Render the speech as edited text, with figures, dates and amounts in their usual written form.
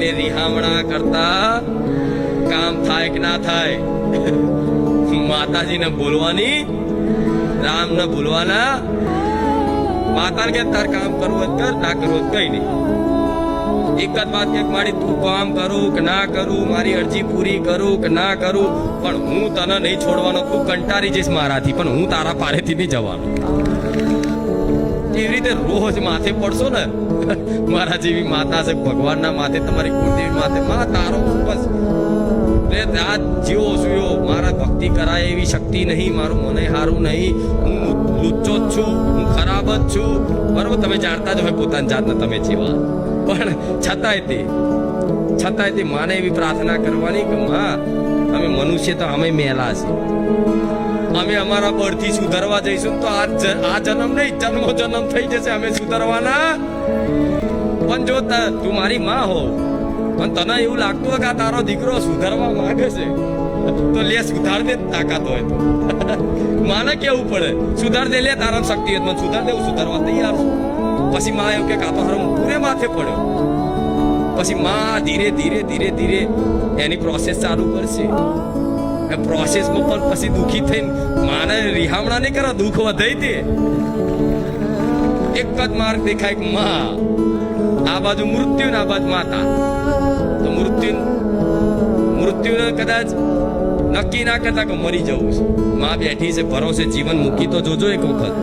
એટલે રિહામણા કરતા કામ થાય કે ના થાય? માતાજીને ભૂલવાની, રામને ભૂલવાના. માતાને કે તાર કામ કરવું કર, ના કરવું કઈ નહીં. એક જ વાત કે મારી તું કામ કરું કે ના કરું, મારી અરજી પૂરી કરું કે ના કરું, પણ હું તને નહીં છોડવાનો. તું કંટાળી જઈશ મારાથી, પણ હું તારા પારેથી નહીં જવાનો. એવી રીતે રોજ માથે પડશો ને, મારા જેવી માતા છે ભગવાનના માથે, તમારી કુળદેવી માથે, માં તારો બસ રાત જીવો સુયો, મારા ભક્તિ કરાય એવી શક્તિ નહીં, મારું મને સારું નહીં, હું લુચ્ચો જ છું, હું ખરાબ જ છું. બરોબર, તમે જાણતા જ હોય પોતાની જાતને તમે જેવા, પણ છતાંય તે માને એવી પ્રાર્થના કરવાની કે માં અમે મનુષ્ય તો અમે મેલા છે, અમે અમારા બળથી સુધરવા જઈશું તો આ જન્મ નહીં, જન્મ થઈ જશે, અમે સુધરવાના. પણ જો તું મારી માં હો, પણ તને એવું લાગતું હોય કે આ તારો દીકરો સુધારવા માંગે છે, તો લે સુધાર દે, તાકાત હોય તો. માને કેવું પડે સુધાર દે, લે તારા શક્તિ હોય સુધાર દે, સુધારવા તૈયાર છું. પછી માં એવું કે કાતો હરમ પૂરે માથે પડ્યો. પછી માં ધીરે ધીરે ધીરે ધીરે એની પ્રોસેસ ચાલુ કરશે. એ પ્રોસેસમાં પણ પછી દુઃખી થઈને માને રિહામણા નહીં કરે, દુઃખ વધે તે. એક જ માર્ગ દેખાય કે માં આ બાજુ મૃત્યુ ને આ બાજુ માતા. તો મૃત્યુને કદાચ નક્કી ના કરતા કે મરી જવું છે, માં બેઠી છે ભરોસે, જીવન મૂકી તો જોજો એક વખત.